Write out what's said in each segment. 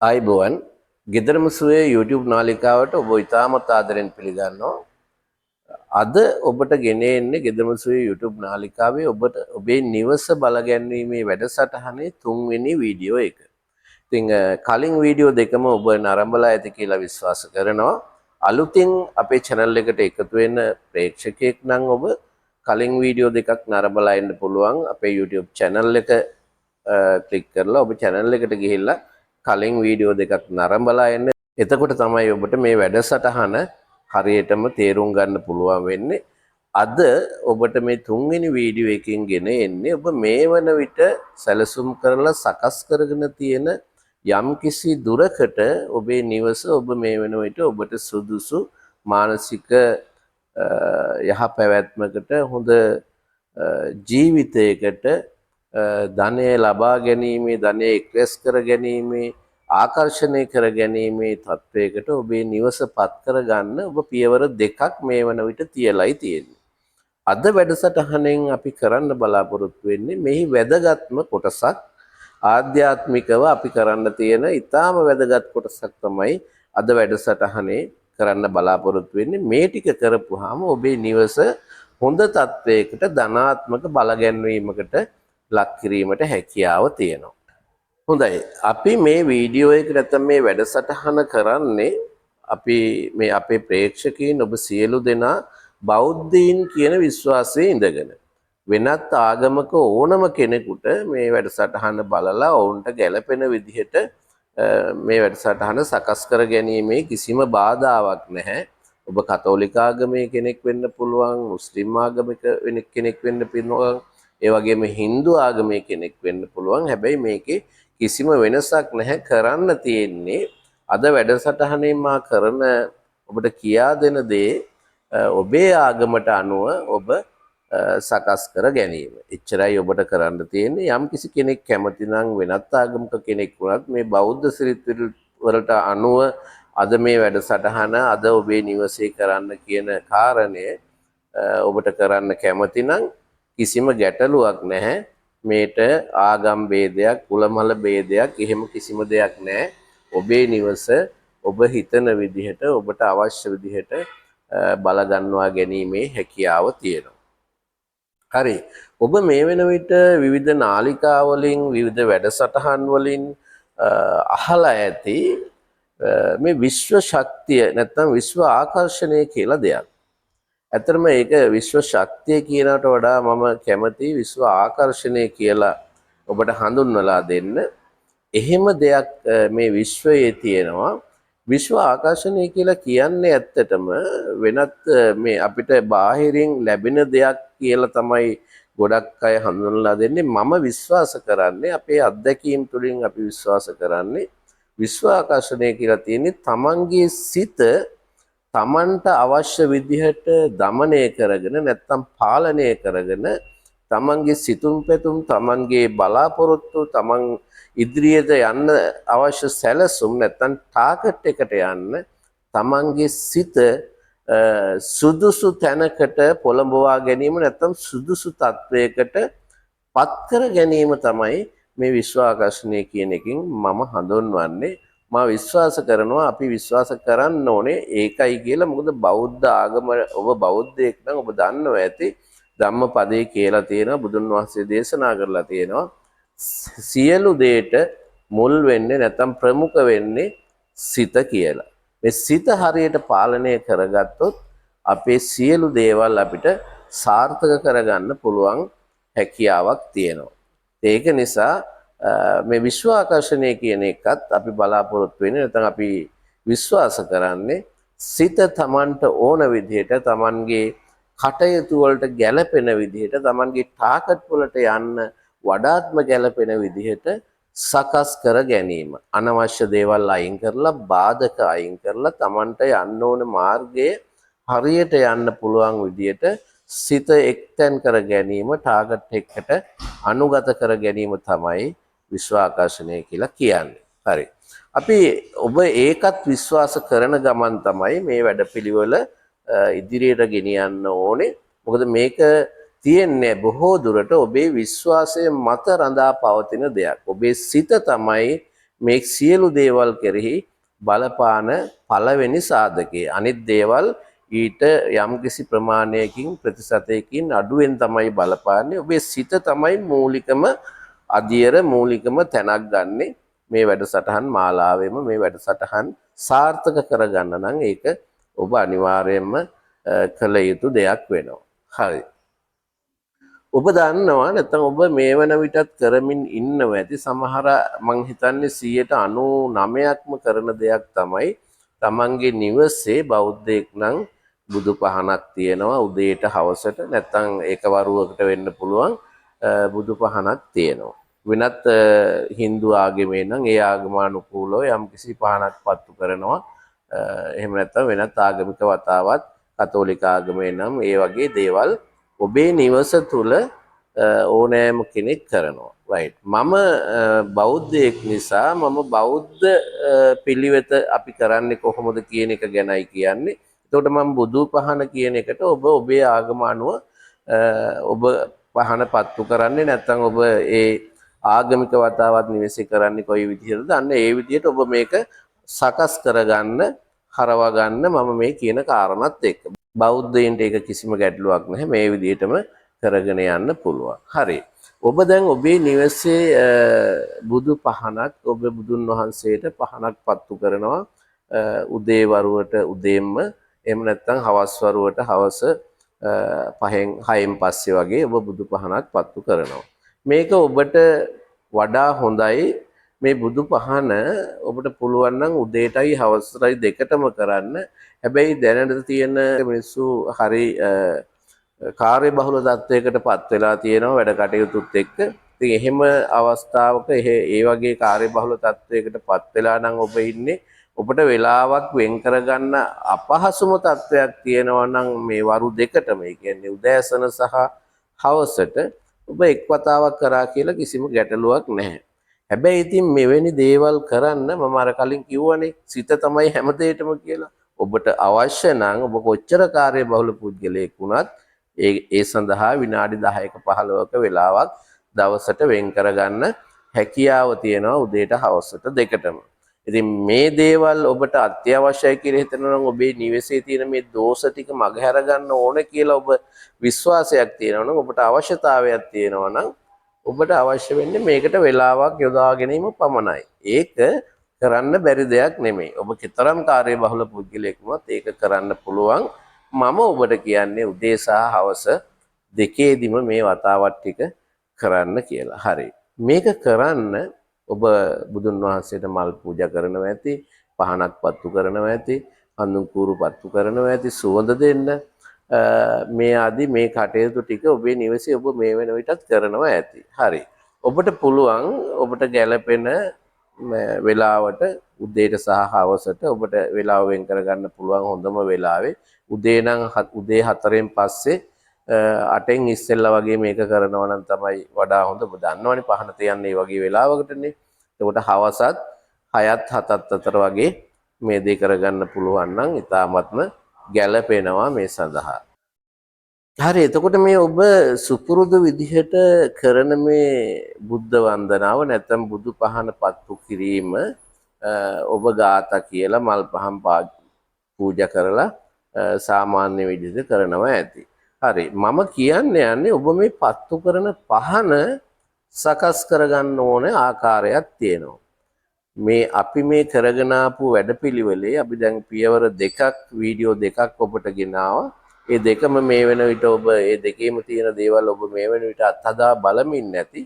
ආයිබෝවන් ගෙදරම සුවේ YouTube නාලිකාවට ඔබ ඉතාමත් ආදරෙන් පිළිගන්නවා. අද ඔබට ගෙන එන්නේ ගෙදරම සුවේ YouTube නාලිකාවේ ඔබට ඔබේ නිවස බලගැන්වීමේ වැඩසටහනේ 3 වෙනි වීඩියෝ එක. ඉතින් කලින් වීඩියෝ දෙකම ඔබ නරඹලා ඇති කියලා විශ්වාස කරනවා. අලුතින් අපේ channel එකට එකතු වෙන ප්‍රේක්ෂකයෙක් නම් ඔබ කලින් වීඩියෝ දෙකක් නරඹලා එන්න පුළුවන්. අපේ YouTube channel එක ක්ලික් කරලා ඔබ channel එකට ගිහිල්ලා කලින් වීඩියෝ දෙකක් නරඹලා එන්න. එතකොට තමයි ඔබට මේ වැඩසටහන හරියටම තේරුම් ගන්න පුළුවන් වෙන්නේ. අද ඔබට මේ 3 වෙනි වීඩියෝ එකකින් ගෙන එන්නේ ඔබ මේ වන විට සැලසුම් කරලා සකස් කරගෙන තියෙන යම්කිසි දුරකට ඔබේ නිවස ඔබ මේ වෙන විට ඔබට සුදුසු මානසික යහපැවැත්මකට හොඳ ජීවිතයකට ධනය ලබා ගැනීමේ ධනය එක්රැස් කර ගැනීමේ ආකර්ෂණය කර ගැනීමේ තත්වයකට ඔබේ නිවස පත් කරගන්න ඔබ පියවර දෙකක් මේ වන විට තියලයි තියෙන්නේ. අද වැඩසටහනෙන් අපි කරන්න බලාපොරොත්තු වෙන්නේ මෙහි වැදගත්ම කොටසක් ආධ්‍යාත්මිකව අපි කරන්න තියෙන ඊටාම වැදගත් කොටසක් තමයි අද වැඩසටහනේ කරන්න බලාපොරොත්තු වෙන්නේ. මේ ටික කරපුවාම ඔබේ නිවස හොඳ තත්වයකට ධනාත්මක බලගැන්වීමකට ලක් කිරීමට හැකියාව තියෙනවා. හොඳයි අපි මේ වීඩියෝ එක නැත්නම් මේ වැඩසටහන කරන්නේ අපි මේ අපේ ප්‍රේක්ෂකයන් ඔබ සියලු දෙනා බෞද්ධයින් කියන විශ්වාසයේ ඉඳගෙන වෙනත් ආගමක ඕනම කෙනෙකුට මේ වැඩසටහන බලලා ඔවුන්ට ගැළපෙන විදිහට මේ වැඩසටහන සකස් කර ගැනීමේ කිසිම බාධාවක් නැහැ. ඔබ කතෝලික ආගමේ කෙනෙක් වෙන්න පුළුවන්, මුස්ලිම් ආගමික කෙනෙක් වෙන්න පුළුවන්, ඒ වගේම Hindu ආගමේ කෙනෙක් වෙන්න පුළුවන්. හැබැයි මේකේ කිසිම වෙනසක් නැහැ. කරන්න තියෙන්නේ අද වැඩසටහනේ මා කරන ඔබට කියා දෙන දේ ඔබේ ආගමට අනුව ඔබ සකස් කර ගැනීම. එච්චරයි ඔබට කරන්න තියෙන්නේ. යම් කිසි කෙනෙක් කැමති නම් වෙනත් ආගමක කෙනෙක් වුණත් මේ බෞද්ධ සිරිත් වලට අනුව අද මේ වැඩසටහන අද ඔබේ නිවසේ කරන්න කියන කාරණය ඔබට කරන්න කැමති නම් කිසිම ගැටලුවක් නැහැ. මේට ආගම් ભેදයක්, කුලමල ભેදයක් එහෙම කිසිම දෙයක් නැහැ. ඔබේ නිවස ඔබ හිතන විදිහට ඔබට අවශ්‍ය විදිහට බල ගන්නවා ගැනීමේ හැකියාව තියෙනවා. හරි. ඔබ මේ වෙන විට විවිධ නාලිකා වලින් විවිධ වැඩසටහන් වලින් අහලා ඇති මේ විශ්ව ශක්තිය නැත්නම් විශ්ව ආකර්ෂණය කියලා දෙයක්. ඇත්තටම ඒක විශ්ව ශක්තිය කියනකට වඩා මම කැමති විශ්ව ආකර්ෂණය කියලා ඔබට හඳුන්වලා දෙන්න. එහෙම දෙයක් මේ විශ්වයේ තියෙනවා. විශ්ව ආකර්ෂණය කියලා කියන්නේ ඇත්තටම වෙනත් මේ අපිට බාහිරින් ලැබෙන දෙයක් කියලා තමයි ගොඩක් අය හඳුන්වලා දෙන්නේ. මම විශ්වාස කරන්නේ අපේ අත්දැකීම් තුළින් අපි විශ්වාස කරන්නේ විශ්ව ආකර්ෂණය කියලා තියෙන්නේ තමන්ගේ සිත තමන්ට අවශ්‍ය විදිහට দমনය කරගෙන නැත්නම් පාලනය කරගෙන තමන්ගේ සිතුම් පැතුම් තමන්ගේ බලාපොරොත්තු තමන් ඉදිරියට යන්න අවශ්‍ය සැලසුම් නැත්නම් ටාගට් එකට යන්න තමන්ගේ සිත සුදුසු තැනකට පොළඹවා ගැනීම නැත්නම් සුදුසු තත්වයකට පත් කර ගැනීම තමයි මේ විශ්ව ආකර්ෂණය කියන එකෙන් මම හඳුන්වන්නේ. මා විශ්වාස කරනවා අපි විශ්වාස කරන්න ඕනේ ඒකයි කියලා. මොකද බෞද්ධ ආගම ඔබ බෞද්ධයෙක් නම් ඔබ දන්නවා ඇති ධම්මපදයේ කියලා තියෙනවා, බුදුන් වහන්සේ දේශනා කරලා තියෙනවා සියලු දේට මුල් වෙන්නේ නැත්නම් ප්‍රමුඛ වෙන්නේ සිත කියලා. මේ සිත හරියට පාලනය කරගත්තොත් අපේ සියලු දේවල් අපිට සාර්ථක කරගන්න පුළුවන් හැකියාවක් තියෙනවා. ඒක නිසා මේ විශ්ව ආකර්ෂණය කියන එකත් අපි බලාපොරොත්තු වෙන්නේ නැත්නම් අපි විශ්වාස කරන්නේ සිත තමන්ට ඕන විදිහට තමන්ගේ කටයුතු වලට ගැළපෙන විදිහට තමන්ගේ ටාගට් වලට යන්න වඩාත්ම ගැළපෙන විදිහට සකස් කර ගැනීම. අනවශ්‍ය දේවල් අයින් කරලා බාධක අයින් කරලා තමන්ට යන්න ඕන මාර්ගයේ හරියට යන්න පුළුවන් විදිහට සිත එක්තැන් කර ගැනීම, ටාගට් එකට අනුගත කර ගැනීම තමයි විශ්ව ආකර්ෂණය කියලා කියන්නේ. හරි. අපි ඔබ ඒකත් විශ්වාස කරන ගමන් තමයි මේ වැඩපිළිවෙල ඉදිරියට ගෙනියන්න ඕනේ. මොකද මේක තියෙන්නේ බොහෝ දුරට ඔබේ විශ්වාසය මත රඳා පවතින දෙයක්. ඔබේ සිත තමයි මේ සියලු දේවල් කෙරෙහි බලපාන පළවෙනි සාධකය. අනිත් දේවල් ඊට යම්කිසි ප්‍රමාණයකින් ප්‍රතිශතයකින් අඩුවෙන් තමයි බලපාන්නේ. ඔබේ සිත තමයි මූලිකම අධියර මූලිකම තැනක් ගන්නෙ මේ වැඩසටහන් මාලාවෙම. මේ වැඩසටහන් සාර්ථක කරගන්න නම් ඒක ඔබ අනිවාර්යයෙන්ම කළ යුතු දෙයක් වෙනවා. හරි. ඔබ දන්නවා නැත්නම් ඔබ මේ වන විටත් කරමින් ඉන්නවා ඇති සමහර මං හිතන්නේ 99%ක්ම කරන දෙයක් තමයි තමන්ගේ නිවසේ බෞද්ධයෙක් නම් බුදු පහනක් තියෙනවා උදේට හවසට නැත්නම් ඒක වරුවකට වෙන්න පුළුවන් බුදු පහනක් තියෙනවා. වෙනත් Hindu ආගමේ නම් ඒ ආගමානුකූලව යම්කිසි පහනක් පත්තු කරනවා. එහෙම නැත්නම් වෙනත් ආගමික වතාවත් කතෝලික ආගමේ නම් ඒ වගේ දේවල් ඔබේ නිවස තුල ඕනෑම කෙනෙක් කරනවා. right. මම බෞද්ධයෙක් නිසා මම බෞද්ධ පිළිවෙත අපි කරන්නේ කොහොමද කියන එක ගැනයි කියන්නේ. එතකොට මම බුදු පහන කියන එකට ඔබ ඔබේ ආගම අනුව ඔබ පහන පත්තු කරන්නේ නැත්නම් ඔබ ඒ ආගමික වතාවත් නිවසේ කරන්නේ කොයි විදිහටද? අන්න ඒ විදිහට ඔබ මේක සකස් කරගන්න, හරවා ගන්න මම මේ කියන කාරණාත් එක්ක. බෞද්ධයින්ට ඒක කිසිම ගැටලුවක් නැහැ. මේ විදිහටම කරගෙන යන්න පුළුවන්. හරි. ඔබ දැන් ඔබේ නිවසේ බුදු පහනක් ඔබ බුදුන් වහන්සේට පහනක් පත්තු කරනවා. උදේ වරුවට උදේම්ම එහෙම නැත්නම් හවස් වරුවට හවස 5න් 6න් පස්සේ වගේ ඔබ බුදු පහනක් පත්තු කරනවා. මේක ඔබට වඩා හොඳයි මේ බුදු පහන ඔබට පුළුවන් නම් උදේටයි හවසටයි දෙකටම කරන්න. හැබැයි දැනට තියෙන මිනිස්සු හරි කාර්යබහුල තත්වයකට පත් වෙලා තියෙනවා වැඩ කටයුතුත් එක්ක. ඉතින් එහෙම අවස්ථාවක ඒ වගේ කාර්යබහුල තත්වයකට පත් වෙලා නම් ඔබ ඉන්නේ ඔබට වෙලාවක් වෙන් කරගන්න අපහසුම තත්වයක් තියෙනවා නම් මේ වරු දෙකටම ඒ කියන්නේ උදෑසන සහ හවසට ඔබ එක් වතාවක් කරා කියලා කිසිම ගැටලුවක් නැහැ. හැබැයි ඉතින් මෙවැනි දේවල් කරන්න මම අර කලින් කිව්වනේ සිත තමයි හැම දෙයකම කියලා. ඔබට අවශ්‍ය නම් ඔබ කොච්චර කාර්යබහුල පුද්ගලයෙක් වුණත් ඒ සඳහා විනාඩි 10ක 15ක වෙලාවක් දවසට වෙන් කරගන්න හැකියාව තියෙනවා උදේට හවසට දෙකටම. ඉතින් මේ දේවල් ඔබට අත්‍යවශ්‍යයි කියලා හිතනවා නම් ඔබේ නිවසේ තියෙන මේ දෝෂ ටික මගහැර ගන්න ඕන කියලා ඔබ විශ්වාසයක් තියෙනවා නම් ඔබට අවශ්‍යතාවයක් තියෙනවා නම් ඔබට අවශ්‍ය වෙන්නේ මේකට වෙලාවක් යොදා ගැනීම පමණයි. ඒක කරන්න බැරි දෙයක් නෙමෙයි. ඔබ කතරම් කාර්යබහුල පුද්ගලයෙක් වුණත් ඒක කරන්න පුළුවන්. මම ඔබට කියන්නේ උදේ සහ හවස දෙකේදීම මේ වතාවත් ටික කරන්න කියලා. හරි. මේක කරන්න ඔබ බුදුන් වහන්සේට මල් පූජා කරනවා ඇති, පහනක් පත්තු කරනවා ඇති, හඳුන් කූරු පත්තු කරනවා ඇති, සුවඳ දෙන්න මේ ආදී මේ කටයුතු ටික ඔබේ නිවසේ ඔබ මේ වෙන විටත් කරනවා ඇති. හරි. ඔබට පුළුවන් ඔබට ගැළපෙන වෙලාවට උදේට සහ හවසට ඔබට වෙලාව වෙන් කරගන්න පුළුවන් හොඳම වෙලාවේ උදේ නම් උදේ 4න් පස්සේ 8න් ඉස්සෙල්ලා වගේ මේක කරනවා නම් තමයි වඩා හොඳ. ඔබ දන්නවනේ පහන තියන්නේ මේ වගේ වෙලාවකටනේ. එතකොට හවසත් 6ත් 7ත් අතර වගේ මේ දේ කරගන්න පුළුවන් නම් ඉතාමත්ම ගැළපෙනවා මේ සඳහා. හරි. එතකොට මේ ඔබ සුපුරුදු විදිහට කරන මේ බුද්ධ වන්දනාව නැත්නම් බුදු පහන පත්තු කිරීම ඔබ ගාථා කියලා මල් පහන් පූජා කරලා සාමාන්‍ය විදිහට කරනවා ඇති. හරි. මම යන්නේ ඔබ මේ පත්තු කරන පහන සකස් කරගන්න ඕන ආකාරයක් තියෙනවා. මේ අපි මේ කරගෙන ආපු වැඩපිළිවෙලේ අපි දැන් පියවර දෙකක් වීඩියෝ දෙකක් ඔබට ගෙනාවා. ඒ දෙකම මේ වෙන විට ඔබ ඒ දෙකේම තියෙන දේවල් ඔබ මේ වෙන විට අත්හදා බලමින් නැති.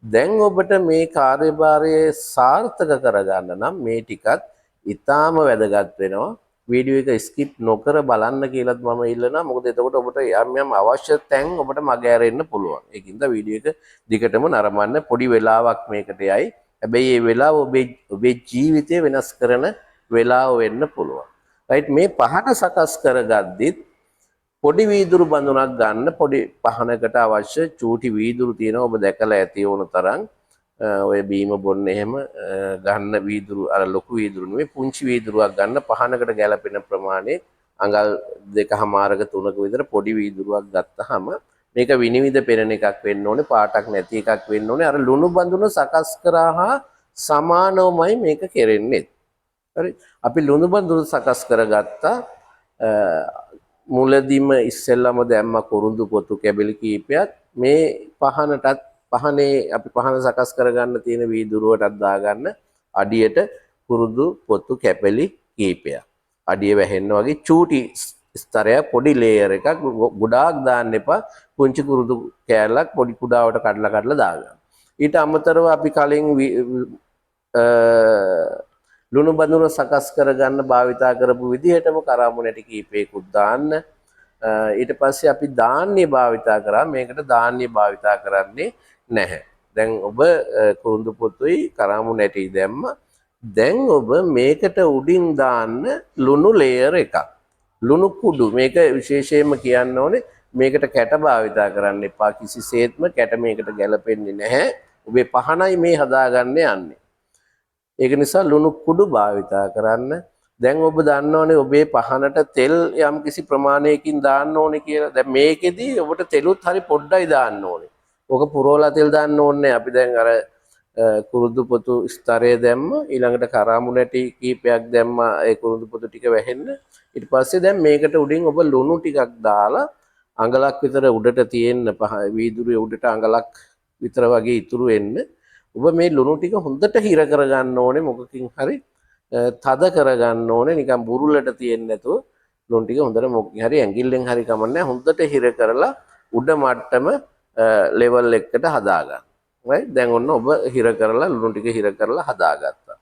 දැන් ඔබට මේ කාර්යභාරය සාර්ථක කරගන්න නම් මේ ටිකත් ඊටාම වැදගත් වෙනවා. වීඩියෝ එක ස්කිප් නොකර බලන්න කියලාත් මම ඉල්ලනවා. මොකද එතකොට ඔබට යම් අවශ්‍ය තැන් ඔබට මග ඇරෙන්න පුළුවන්. ඒකින්ද වීඩියෝ එක දිගටම නරඹන්න. පොඩි වෙලාවක් මේකට යයි. හැබැයි මේ වෙලාව ඔබේ ජීවිතය වෙනස් කරන වෙලාව වෙන්න පුළුවන්. රයිට්. මේ පහන සකස් කරගද්දිත් පොඩි වීදුරු බඳුනක් ගන්න. පොඩි පහනකට අවශ්‍ය චූටි වීදුරු තියෙනවා. ඔබ දැකලා ඇති ඕන තරම්. ඔය බීම බොන්න එහෙම ගන්න වීදුරු අර ලොකු වීදුරු නෙවෙයි පුංචි වීදුරුවක් ගන්න. පහනකට ගැලපෙන ප්‍රමාණය අඟල් 2.5ක 3ක විතර පොඩි වීදුරුවක් ගත්තාම මේක විනිවිද පෙනෙන එකක් වෙන්න ඕනේ. පාටක් නැති එකක් වෙන්න ඕනේ. අර ලුණු බඳුන සකස් කරා සමානවමයි මේක කෙරෙන්නේ. හරි. අපි ලුණු බඳුරු සකස් කරගත්තා. මුලදීම ඉස්සෙල්ලම දැම්ම කුරුඳු පොතු කැබලි කීපයක්. මේ පහනටත් පහනේ අපි පහන සකස් කරගන්න තියෙන වීදුරුවටත් දාගන්න අඩියට කුරුඳු පොතු කැපලි කීපයක්. අඩිය වැහෙන්න වගේ චූටි ස්තරයක් පොඩි ලේයර් එකක් ගොඩාක් දාන්න එපා. පුංචි කුරුඳු කෑල්ලක් පොඩි කුඩාවට කඩලා දාගන්න. ඊට අමතරව අපි කලින් ලුණු බඳුන සකස් කරගන්න භාවිතා කරපු විදිහටම කරාමු නැටි කීපයකුත් දාන්න. ඊට පස්සේ අපි ධාන්‍ය භාවිතා කරා. මේකට ධාන්‍ය භාවිතා කරන්නේ නැහැ. දැන් ඔබ කුරුඳු පොතුයි කරාමු නැටි දැම්ම. දැන් ඔබ මේකට උඩින් දාන්න ලුණු ලේයර් එකක්. ලුණු කුඩු මේක විශේෂයෙන්ම කියන්න ඕනේ මේකට කැට භාවිතා කරන්න එපා. කිසිසේත්ම කැට මේකට ගැලපෙන්නේ නැහැ. ඔබේ පහනයි මේ හදාගන්න යන්නේ. ඒක නිසා ලුණු කුඩු භාවිතා කරන්න. දැන් ඔබ දන්නවනේ ඔබේ පහනට තෙල් යම්කිසි ප්‍රමාණයකින් දාන්න ඕනේ කියලා. දැන් මේකෙදි ඔබට තෙලුත් හරි පොඩ්ඩයි දාන්න ඕනේ. ඕක පුරවලා තෙල් දාන්න ඕනේ. අපි දැන් අර කුරුඳු පොතු ස්තරය දැම්ම. ඊළඟට කරාමු නැටි කීපයක් දැම්ම. ඒ කුරුඳු පොතු ටික වැහෙන්න. ඊට පස්සේ දැන් මේකට උඩින් ඔබ ලුණු ටිකක් දාලා අඟලක් විතර උඩට තියෙන්න වීදුරුවේ උඩට අඟලක් විතර වගේ ඉතුරු වෙන්න. ඔබ මේ ලුණු ටික හොඳට හිර කරගන්න ඕනේ. මොකකින් හරි තද කරගන්න ඕනේ. නිකන් බුරුලට තියෙන්නේ නැතුව ලුණු ටික හොඳට මොකකින් හරි ඇඟිල්ලෙන් හරි කමන්නේ හොඳට හිර කරලා උඩ මට්ටම ලෙවල් එකකට හදාගන්න. right දැන් ඔන්න ඔබ හිර කරලා ලුණු ටික හිර කරලා හදාගත්තා.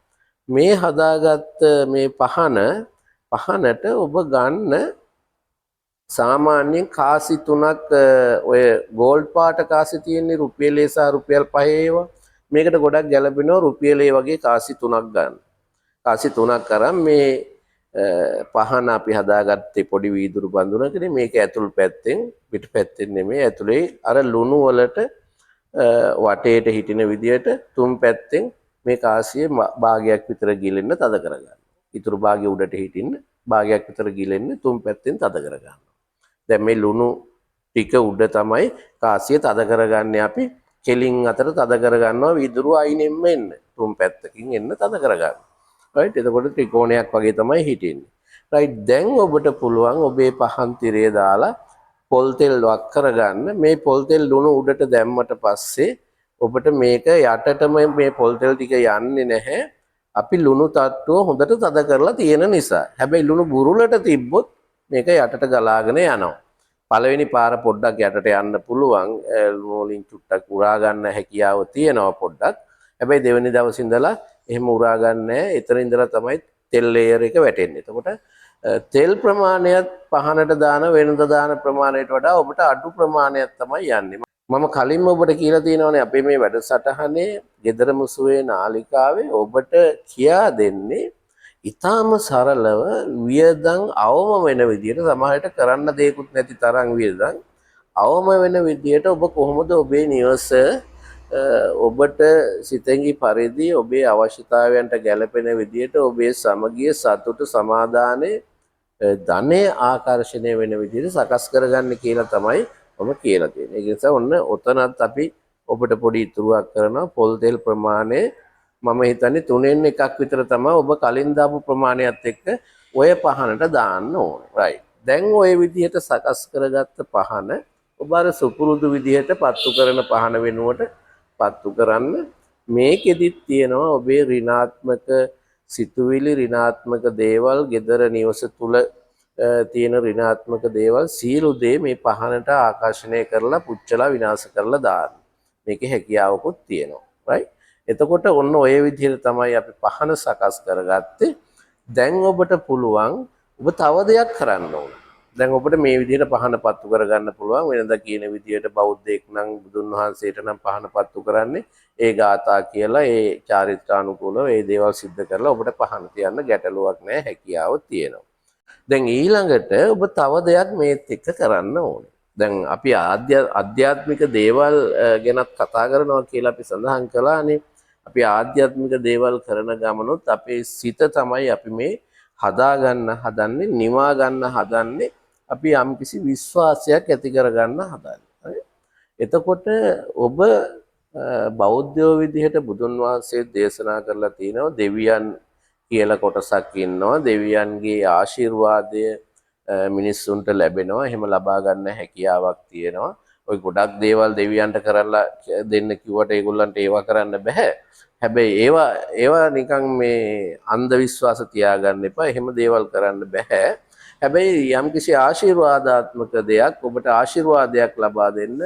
මේ හදාගත්ත මේ පහනට ඔබ ගන්න සාමාන්‍යයෙන් කාසි 3ක් ඔය ගෝල්ඩ් පාට කාසි තියෙන්නේ රුපියලේ සහ රුපියල් 5 ඒවා. මේකට ගොඩක් ගැලපෙනවා රුපියලේ වගේ කාසි 3ක් ගන්න. කාසි 3ක් අරන් මේ පහන අපි හදාගත්තේ පොඩි වීදුරු බඳුනකනේ. මේක ඇතුල් පැත්තෙන් පිට පැත්තෙන් නෙමෙයි ඇතුලේ අර ලුණු වලට වටේට හිටින විදියට තුන් පැත්තෙන් මේ කාසියේ භාගයක් විතර ගිලෙන්න තද කරගන්න. ඊතුරු භාගය උඩට හිටින්න භාගයක් විතර ගිලෙන්න තුන් පැත්තෙන් තද කරගන්න. දැන් මේ ලුණු ටික උඩ තමයි කාසිය තද කරගන්නේ අපි. කෙලින් අතර තද කරගන්නවා වීදුරුව අයිනෙන්ම එන්න. තුන් පැත්තකින් එන්න තද කරගන්න. right එතකොට ත්‍රිකෝණයක් වගේ තමයි හිටින්නේ. right දැන් ඔබට පුළුවන් ඔබේ පහන් තිරය දාලා පොල් තෙල් වක් කරගන්න. මේ පොල් තෙල් ලුණු උඩට දැම්මට පස්සේ ඔබට මේක යටටම මේ පොල් තෙල් ටික යන්නේ නැහැ. අපි ලුණු තට්ටුව හොඳට තද කරලා තියෙන නිසා. හැබැයි ලුණු බුරුලට තිබ්බොත් මේක යටට ගලාගෙන යනවා. පළවෙනි පාර පොඩ්ඩක් යටට යන්න පුළුවන්. ලුණු වලින් චුට්ටක් උරා ගන්න හැකියාව තියෙනවා පොඩ්ඩක්. හැබැයි දෙවෙනි දවසේ ඉඳලා එහෙම උරා ගන්න නැහැ. එතන ඉඳලා තමයි තෙල් ලේයර් එක වැටෙන්නේ. එතකොට තෙල් ප්‍රමාණයත් පහනට දාන වෙනද දාන ප්‍රමාණයට වඩා ඔබට අඩු ප්‍රමාණයක් තමයි යන්නේ. මම කලින්ම ඔබට කියලා තියෙනවානේ අපේ මේ වැඩසටහනේ ගෙදර මුසුවේ නාලිකාවේ ඔබට කියා දෙන්නේ ඊටාම සරලව වියදම් අවම වෙන විදියට සමහරට කරන්න දෙයක්වත් නැති තරම් වියදම් අවම වෙන විදියට ඔබ කොහොමද ඔබේ නිවස ඔබට සිතෙන්ගි පරිදි ඔබේ අවශ්‍යතාවයන්ට ගැලපෙන විදියට ඔබේ සමගිය සතුට සමාදානය ධනය ආකර්ෂණය වෙන විදියට සකස් කරගන්න කියලා තමයි මම කියලා තියෙන්නේ. ඒ නිසා ඔන්න ඔතනත් අපි ඔබට පොඩි ඉතුරුවක් කරනවා. පොල් තෙල් ප්‍රමාණය මම හිතන්නේ 3න් 1ක් විතර තමයි ඔබ කලින් දාපු ප්‍රමාණයත් එක්ක ඔය පහනට දාන්න ඕනේ. right. දැන් ඔය විදිහට සකස් කරගත්ත පහන ඔබ අර සුපුරුදු විදිහට පත්තු කරන පහන වෙනුවට පත්තු කරන්න. මේකෙදිත් තියෙනවා ඔබේ ඍණාත්මක සිතුවිලි ඍණාත්මක දේවල් gedara නිවස තුල තියෙන ඍණාත්මක දේවල් සියලු දේ මේ පහනට ආකර්ෂණය කරලා පුච්චලා විනාශ කරලා දාන්න. මේකේ හැකියාවකුත් තියෙනවා. right. එතකොට ඔන්න ඔය විදිහට තමයි අපි පහන සකස් කරගත්තේ. දැන් ඔබට පුළුවන් ඔබ තව දෙයක් කරන්න ඕන. දැන් ඔබට මේ විදිහට පහන පත්තු කරගන්න පුළුවන්. වෙනදා කියන විදිහට බෞද්ධයෙක් නම් බුදුන් වහන්සේට නම් පහන පත්තු කරන්නේ ඒ ගාථා කියලා ඒ චාරිත්‍රානුකූලව ඒ දේවල් සිද්ධ කරලා ඔබට පහන තියන්න ගැටලුවක් නැහැ, හැකියාව තියෙනවා. දැන් ඊළඟට ඔබ තව දෙයක් මේත් එක්ක කරන්න ඕනේ. දැන් අපි ආධ්‍යාත්මික දේවල් ගැනත් කතා කරනවා කියලා අපි සඳහන් කළානේ. අපි ආධ්‍යාත්මික දේවල් කරන ගමනොත් අපේ සිත තමයි අපි මේ හදාගන්න හදන්නේ, නිවා ගන්න හදන්නේ. අපි යම්කිසි විශ්වාසයක් ඇති කරගන්න හදන්නේ. එතකොට ඔබ බෞද්ධයෝ විදිහට බුදුන් වහන්සේ දේශනා කරලා තියෙනවා දෙවියන් කියලා කොටසක් ඉන්නවා. දෙවියන්ගේ ආශිර්වාදය මිනිස්සුන්ට ලැබෙනවා. එහෙම ලබා ගන්න හැකියාවක් තියෙනවා. ඔය ගොඩක් දේවල් දෙවියන්ට කරලා දෙන්න කිව්වට ඒගොල්ලන්ට ඒවා කරන්න බෑ. හැබැයි ඒවා නිකන් මේ අන්ධ විශ්වාස තියාගන්න එපා. එහෙම දේවල් කරන්න බෑ. හැබැයි යම්කිසි ආශිර්වාදාත්මක දෙයක් ඔබට ආශිර්වාදයක් ලබා දෙන්න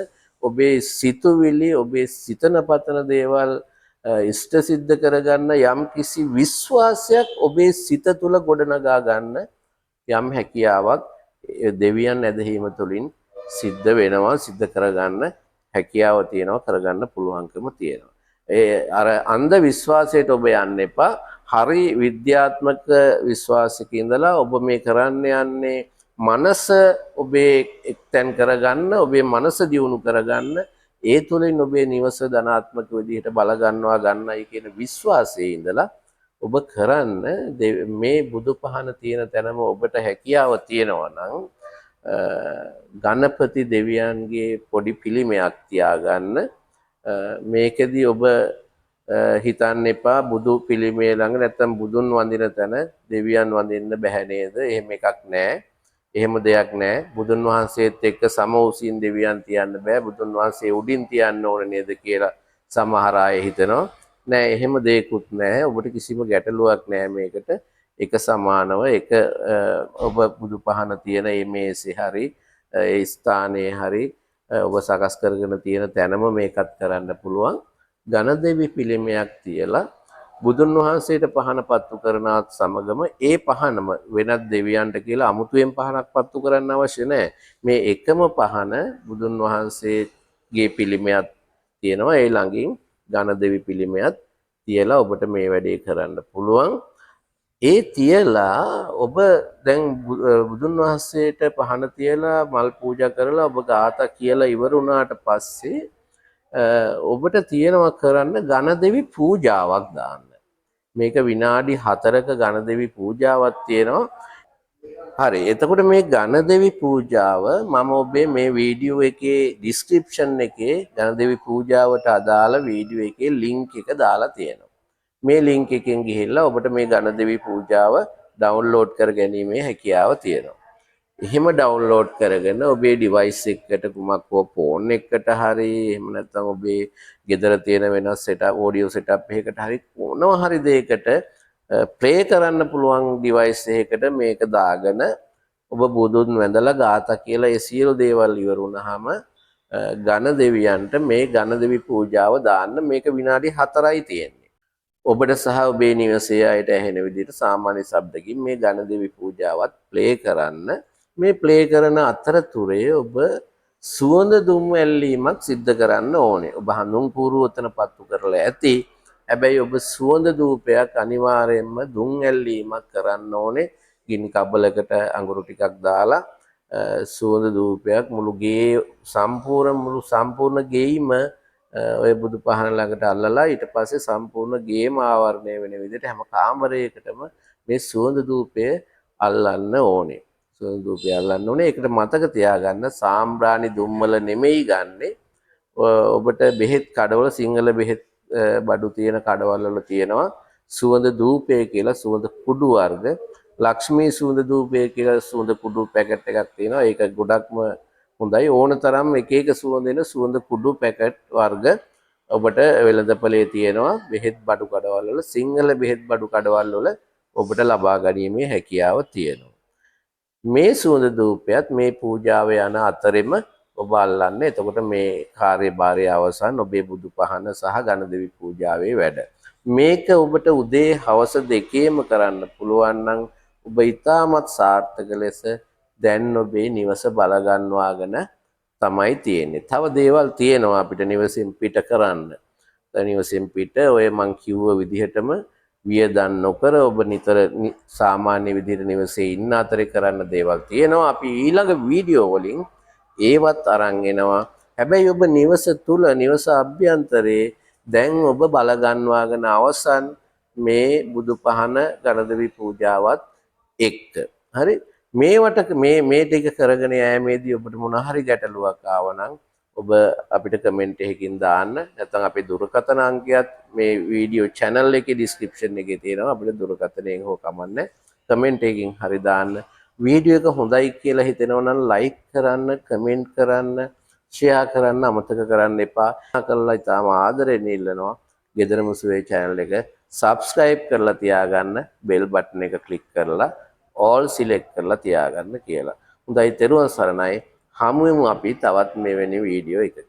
ඔබේ සිතුවිලි ඔබේ සිතන පතන දේවල් ඉෂ්ට සිද්ධ කරගන්න යම්කිසි විශ්වාසයක් ඔබේ සිත තුළ ගොඩනගා ගන්න යම් හැකියාවක් දෙවියන් ඇදහිම තුළින් සිද්ධ වෙනවා සිද්ධ කරගන්න හැකියාව තියෙනවා කරගන්න පුළුවන්කම තියෙනවා. අර අන්ධ විශ්වාසයට ඔබ යන්න එපා. හරි විද්‍යාත්මක විශ්වාසයක ඉඳලා ඔබ මේ කරන්න යන්නේ මනස ඔබේ එක්තැන් කරගන්න ඔබේ මනස දියුණු කරගන්න ඒ තුළින් ඔබේ නිවස ධනාත්මක විදිහට බල ගන්නවා ගන්නයි කියන විශ්වාසයේ ඉඳලා ඔබ කරන්න මේ බුදු පහන තියෙන තැනම ඔබට හැකියාව තියෙනවා නම් ගණපති දෙවියන්ගේ පොඩි පිළිමයක් තියාගන්න. මේකෙදි ඔබ හිතන්න එපා බුදු පිළිමේ ළඟ නැත්තම් බුදුන් වඳින තැන දෙවියන් වඳින්න බැහැ නේද? එහෙම එකක් නැහැ. එහෙම දෙයක් නැහැ. බුදුන් වහන්සේත් එක්ක සම උසින් දෙවියන් තියන්න බෑ. බුදුන් වහන්සේ උඩින් තියන්න ඕන නේද කියලා සමහර අය හිතනවා. නෑ එහෙම දෙයක්වත් නැහැ. ඔබට කිසිම ගැටලුවක් නැහැ මේකට. එක සමානව එක ඔබ බුදු පහන තියෙන මේ මේසේ හරි ඒ ස්ථානයේ හරි ඔබ සකස් කරගෙන තියෙන තැනම මේකත් කරන්න පුළුවන්. ගණදෙවි පිළිමයක් තියලා බුදුන් වහන්සේට පහන පත්තු කරනවත් සමගම ඒ පහනම වෙනත් දෙවියන්ට කියලා අමුතුවෙන් පහනක් පත්තු කරන්න අවශ්‍ය නැහැ. මේ එකම පහන බුදුන් වහන්සේගේ පිළිමයක් තියෙනවා. ඒ ළඟින් ගණදෙවි පිළිමයක් තියලා ඔබට මේ වැඩේ කරන්න පුළුවන්. ඒ තියලා ඔබ දැන් බුදුන් වහන්සේට පහන තියලා මල් පූජා කරලා ඔබ ගාථා කියලා ඉවර වුණාට පස්සේ ඔබට තියෙනවා කරන්න ගණදෙවි පූජාවක් දාන්න. මේක විනාඩි 4ක ගණදෙවි පූජාවක් තියෙනවා. හරි. එතකොට මේ ගණදෙවි පූජාව මම ඔබේ මේ වීඩියෝ එකේ ඩිස්ක්‍රිප්ෂන් එකේ ගණදෙවි පූජාවට අදාළ වීඩියෝ එකේ ලින්ක් එක දාලා තියෙනවා. මේ ලින්ක් එකෙන් ගිහිල්ලා ඔබට මේ ගණදෙවි පූජාව ඩවුන්ලෝඩ් කර ගැනීමේ හැකියාව තියෙනවා. එහෙම ඩවුන්ලෝඩ් කරගෙන ඔබේ ඩිවයිස් එකකට කුමක් හෝ ෆෝන් එකකට හරි එහෙම නැත්නම් ඔබේ ගෙදර තියෙන වෙනස් සෙටප් ඔඩියෝ සෙටප් එකකට හරි මොනවා හරි දෙයකට ප්ලේ කරන්න පුළුවන් ඩිවයිස් එකකට මේක දාගෙන ඔබ බුදුන් වැඳලා ගාථා කියලා ඒ සියලු දේවල් ඉවර වුණාම ඝන දෙවියන්ට මේ ඝන දෙවි පූජාව දාන්න. මේක විනාඩි 4යි තියෙන්නේ. ඔබට සහ ඔබේ නිවසේ අයට ඇහෙන විදිහට සාමාන්‍ය ශබ්දකින් මේ ඝන දෙවි පූජාවත් ප්ලේ කරන්න. මේ ප්ලේ කරන අතරතුරේ ඔබ සුවඳ දුම් ඇල්ලීමක් සිද්ධ කරන්න ඕනේ. ඔබ හඳුන් කූරු උතන පත්තු කරලා ඇති. හැබැයි ඔබ සුවඳ ධූපයක් අනිවාර්යයෙන්ම දුම් ඇල්ලීමක් කරන්න ඕනේ. ගිනි කබලකට අඟුරු ටිකක් දාලා සුවඳ ධූපයක් මුළු ගේ සම්පූර්ණ ගෙයිම ඔය බුදු පහන ළඟට අල්ලලා ඊට පස්සේ සම්පූර්ණ ගේම ආවරණය වෙන විදිහට හැම කාමරයකටම මේ සුවඳ ධූපය අල්ලන්න ඕනේ. සුවඳ ධූපය අල්ලන්න ඕනේ. ඒකට මතක තියාගන්න සාම්බ්‍රාණි දුම්වල නෙමෙයි ගන්නෙ. ඔබට බෙහෙත් කඩවල සිංහල බෙහෙත් බඩු තියෙන කඩවල වල තියෙනවා සුවඳ ධූපය කියලා සුවඳ කුඩු වර්ග. ලක්ෂ්මී සුවඳ ධූපය කියලා සුවඳ කුඩු පැකට් එකක් තියෙනවා. ඒක ගොඩක්ම හොඳයි. ඕන තරම් එක එක සුවඳ එන සුවඳ කුඩු පැකට් වර්ග ඔබට වෙළඳපොලේ තියෙනවා. බෙහෙත් බඩු කඩවල වල සිංහල බෙහෙත් බඩු කඩවල වල ඔබට ලබා ගැනීමේ හැකියාව තියෙනවා. මේ සුවඳ ධූපයත් මේ පූජාව යන අතරෙම ඔබ අල්ලන්න. එතකොට මේ කාර්යභාරය අවසන් ඔබේ බුදු පහන සහ ගණදෙවි පූජාවේ වැඩ. මේක ඔබට උදේ හවස දෙකේම කරන්න පුළුවන් නම් ඔබ ඉතාමත් සාර්ථක ලෙස දැන් ඔබේ නිවස බලගන්වාගෙන තමයි තියෙන්නේ. තව දේවල් තියෙනවා අපිට නිවසින් පිට කරන්න. නිවසින් පිට ඔය මං කිව්ව විදිහටම වියදම් නොකර ඔබ නිතර සාමාන්‍ය විදිහට නිවසේ ඉන්න අතරේ කරන්න දේවල් තියෙනවා. අපි ඊළඟ වීඩියෝ වලින් ඒවත් අරන් එනවා. හැබැයි ඔබ නිවස තුල නිවස අභ්‍යන්තරේ දැන් ඔබ බලගන්වාගෙන අවසන් මේ බුදු පහන ගණදෙවි පූජාවත් එක්ක. හරි මේවට මේ ටික කරගෙන යෑමේදී ඔබට මොන හරි ගැටලුවක් ආවනම් ඔබ අපිට කමෙන්ට් එකකින් දාන්න. නැත්නම් අපේ දුරකථන අංකයත් මේ වීඩියෝ channel එකේ description එකේ තියෙනවා. අපිට දුරකථනයෙන් හෝ කමන්නේ කමෙන්ට් එකකින් හරි දාන්න. වීඩියෝ එක හොඳයි කියලා හිතෙනවා නම් like කරන්න, කමෙන්ට් කරන්න, ෂෙයා කරන්න අමතක කරන්න එපා. කරලා ඉතාම ආදරෙන් ඉල්ලනවා. ගෙදර මුසුවේ channel එක subscribe කරලා තියාගන්න, bell button එක click කරලා all select කරලා තියාගන්න කියලා. හොඳයි, තෙරුවන් සරණයි. හමු වෙමු අපි තවත් මෙවැනි වීඩියෝ එකකින්.